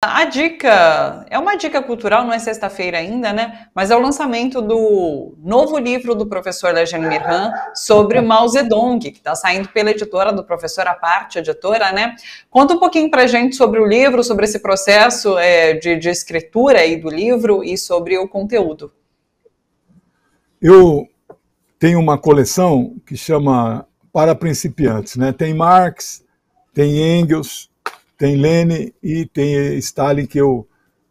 A dica é uma dica cultural, não é sexta-feira ainda, né? Mas é o lançamento do novo livro do professor Lejane Mirhan sobre Mao Zedong, que está saindo pela editora do professor A Parte, editora, né? Conta um pouquinho para a gente sobre o livro, sobre esse processo de escritura aí do livro e sobre o conteúdo. Eu tenho uma coleção que chama Para Principiantes, né? Tem Marx, tem Engels, tem Lenin e tem Stalin, que eu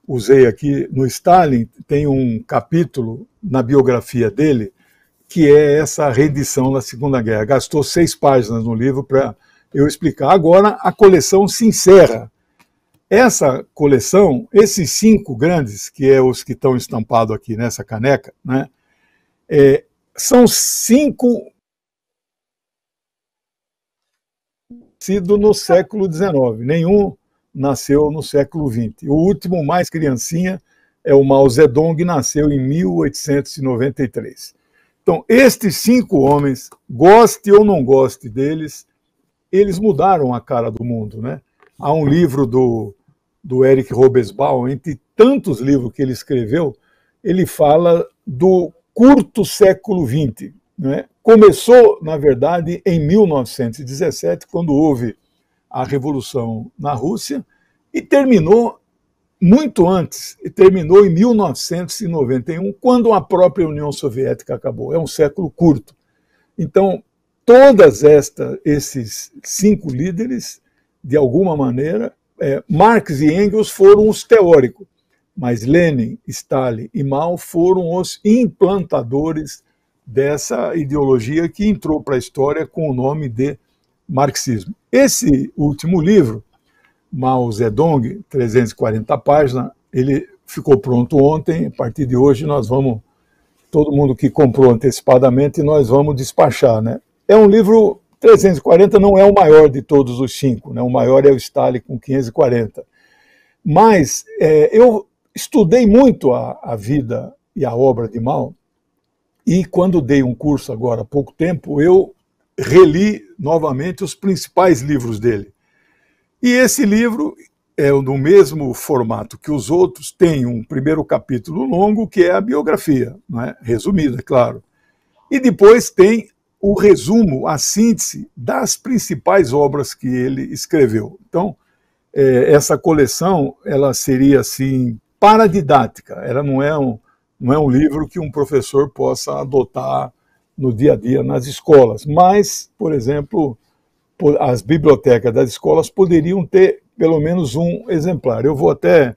usei aqui. No Stalin tem um capítulo na biografia dele, que é essa reedição da Segunda Guerra. Gastou 6 páginas no livro para eu explicar. Agora a coleção se encerra. Essa coleção, esses 5 grandes, que é os que estão estampados aqui nessa caneca, né, são 5 sido no século XIX, nenhum nasceu no século XX. O último, mais criancinha, é o Mao Zedong, nasceu em 1893. Então, estes 5 homens, goste ou não goste deles, eles mudaram a cara do mundo, né? Há um livro do Eric Hobsbawm, entre tantos livros que ele escreveu, ele fala do curto século XX, né? Começou, na verdade, em 1917, quando houve a Revolução na Rússia, e terminou muito antes, e terminou em 1991, quando a própria União Soviética acabou. É um século curto. Então, esses 5 líderes, de alguma maneira, Marx e Engels foram os teóricos, mas Lenin, Stalin e Mao foram os implantadores dessa ideologia que entrou para a história com o nome de marxismo. Esse último livro, Mao Zedong, 340 páginas, ele ficou pronto ontem. A partir de hoje nós vamos, todo mundo que comprou antecipadamente, nós vamos despachar, né? É um livro, 340 não é o maior de todos os 5, né? O maior é o Stalin com 540. Mas eu estudei muito a vida e a obra de Mao, e quando dei um curso agora há pouco tempo, eu reli novamente os principais livros dele. E esse livro é no mesmo formato que os outros, tem um primeiro capítulo longo, que é a biografia, né? Resumida, é claro. E depois tem o resumo, a síntese das principais obras que ele escreveu. Então, essa coleção, ela seria assim, paradidática, ela não é um livro que um professor possa adotar no dia a dia nas escolas, mas, por exemplo, as bibliotecas das escolas poderiam ter pelo menos um exemplar. Eu vou até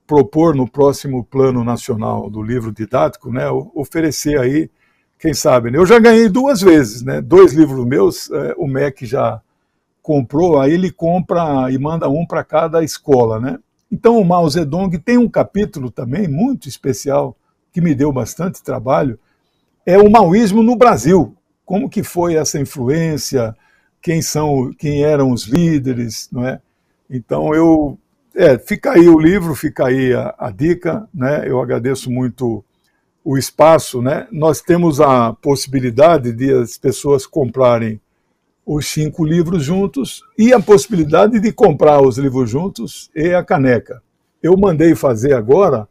propor no próximo Plano Nacional do Livro Didático, né, oferecer aí, quem sabe, né? Eu já ganhei 2 vezes, né, 2 livros meus, o MEC já comprou, aí ele compra e manda um para cada escola, né? Então o Mao Zedong tem um capítulo também muito especial, que me deu bastante trabalho, é o maoísmo no Brasil. Como que foi essa influência, quem eram os líderes, não é? Então fica aí o livro, fica aí a dica, né? Eu agradeço muito o espaço, né? Nós temos a possibilidade de as pessoas comprarem os 5 livros juntos e a possibilidade de comprar os livros juntos e a caneca. Eu mandei fazer agora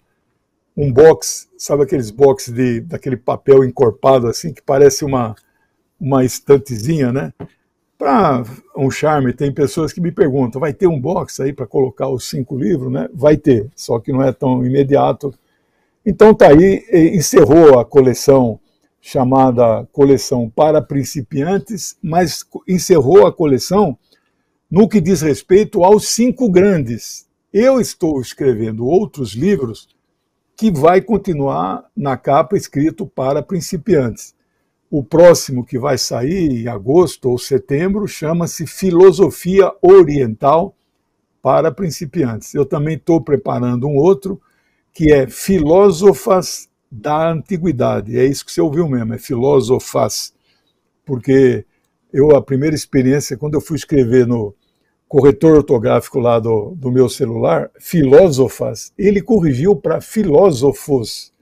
um box, sabe aqueles box daquele papel encorpado assim, que parece uma estantezinha, né? Para um charme, tem pessoas que me perguntam, vai ter um box aí para colocar os 5 livros, né? Vai ter, só que não é tão imediato. Então tá aí, encerrou a coleção chamada Coleção para Principiantes, mas encerrou a coleção no que diz respeito aos 5 grandes. Eu estou escrevendo outros livros que vai continuar na capa escrito para principiantes. O próximo que vai sair em agosto ou setembro chama-se Filosofia Oriental para Principiantes. Eu também estou preparando um outro que é Filósofas da Antiguidade. É isso que você ouviu mesmo, é filósofas. Porque a primeira experiência, quando eu fui escrever no corretor ortográfico lá do meu celular, filósofas, ele corrigiu para filósofos.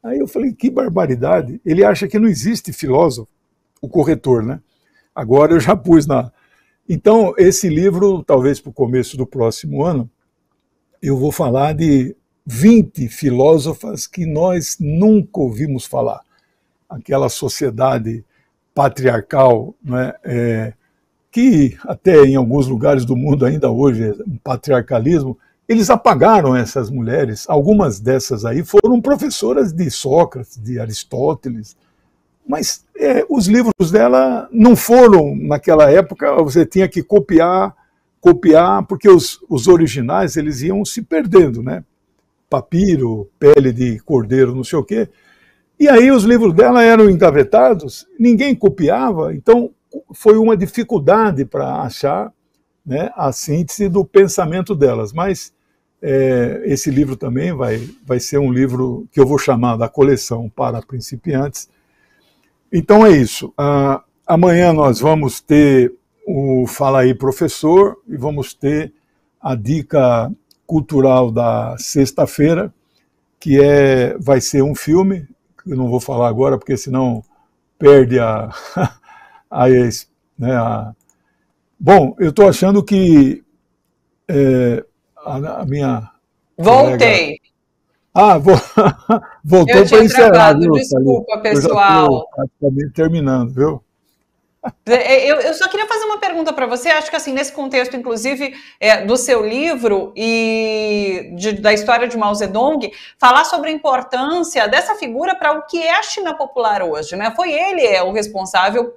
Aí eu falei, que barbaridade. Ele acha que não existe filósofo, o corretor, né? Agora eu já pus na... Então, esse livro, talvez para o começo do próximo ano, eu vou falar de 20 filósofas que nós nunca ouvimos falar. Aquela sociedade patriarcal, né, que até em alguns lugares do mundo ainda hoje é um patriarcalismo, eles apagaram essas mulheres. Algumas dessas aí foram professoras de Sócrates, de Aristóteles, mas os livros dela não foram, naquela época, você tinha que copiar, porque os originais eles iam se perdendo, né? Papiro, pele de cordeiro, não sei o quê. E aí os livros dela eram engavetados, ninguém copiava, então foi uma dificuldade para achar, né, a síntese do pensamento delas. Mas esse livro também vai ser um livro que eu vou chamar da coleção para principiantes. Então é isso. Amanhã nós vamos ter o Fala Aí Professor e vamos ter a dica cultural da sexta-feira, que vai ser um filme. Eu não vou falar agora, porque senão perde Bom, eu estou achando que a minha... Voltei. Voltou para encerrar, viu? Desculpa, pessoal. Eu já estou praticamente terminando, viu? Eu só queria fazer uma pergunta para você, acho que assim, nesse contexto, inclusive, do seu livro e da história de Mao Zedong, falar sobre a importância dessa figura para o que é a China popular hoje, né? Foi ele o responsável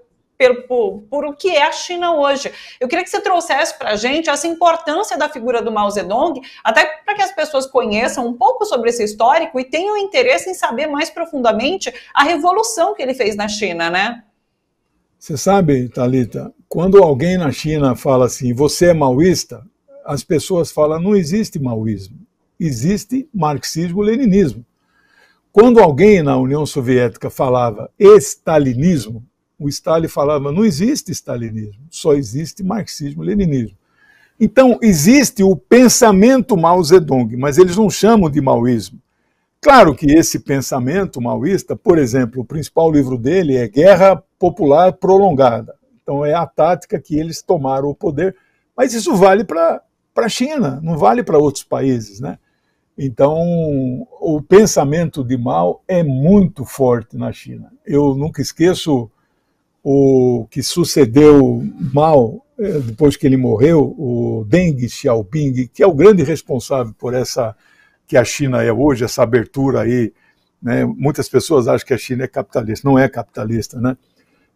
por o que é a China hoje. Eu queria que você trouxesse para a gente essa importância da figura do Mao Zedong, até para que as pessoas conheçam um pouco sobre esse histórico e tenham interesse em saber mais profundamente a revolução que ele fez na China, né? Você sabe, Thalita, quando alguém na China fala assim, você é maoísta, as pessoas falam, não existe maoísmo, existe marxismo-leninismo. Quando alguém na União Soviética falava estalinismo, o Stalin falava, não existe stalinismo, só existe marxismo-leninismo. Então, existe o pensamento Mao Zedong, mas eles não chamam de maoísmo. Claro que esse pensamento maoísta, por exemplo, o principal livro dele é Guerra Popular Prolongada. Então é a tática que eles tomaram o poder, mas isso vale para a China, não vale para outros países, né? Então o pensamento de Mao é muito forte na China. Eu nunca esqueço o que sucedeu Mao, depois que ele morreu, o Deng Xiaoping, que é o grande responsável por essa que a China é hoje, essa abertura aí, né? Muitas pessoas acham que a China é capitalista, não é capitalista, né?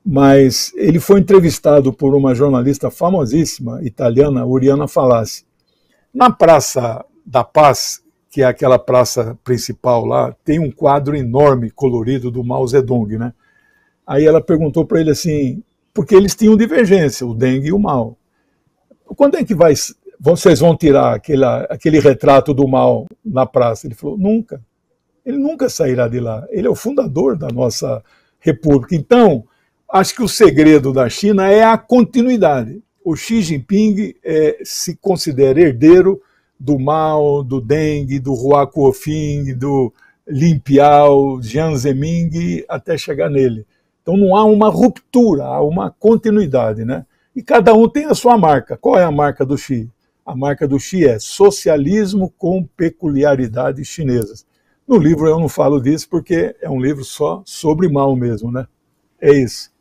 Mas ele foi entrevistado por uma jornalista famosíssima italiana, Oriana Falaschi. Na Praça da Paz, que é aquela praça principal lá, tem um quadro enorme, colorido, do Mao Zedong, né? Aí ela perguntou para ele assim, porque eles tinham divergência, o Deng e o Mao. Quando é que vocês vão tirar aquele retrato do Mao na praça? Ele falou, nunca. Ele nunca sairá de lá. Ele é o fundador da nossa república. Então, acho que o segredo da China é a continuidade. O Xi Jinping se considera herdeiro do Mao, do Deng, do Hua Guofeng, do Lin Piao, Jiang Zemin, até chegar nele. Então não há uma ruptura, há uma continuidade, né? E cada um tem a sua marca. Qual é a marca do Xi? A marca do Xi é socialismo com peculiaridades chinesas. No livro eu não falo disso porque é um livro só sobre Mao mesmo, né? É isso.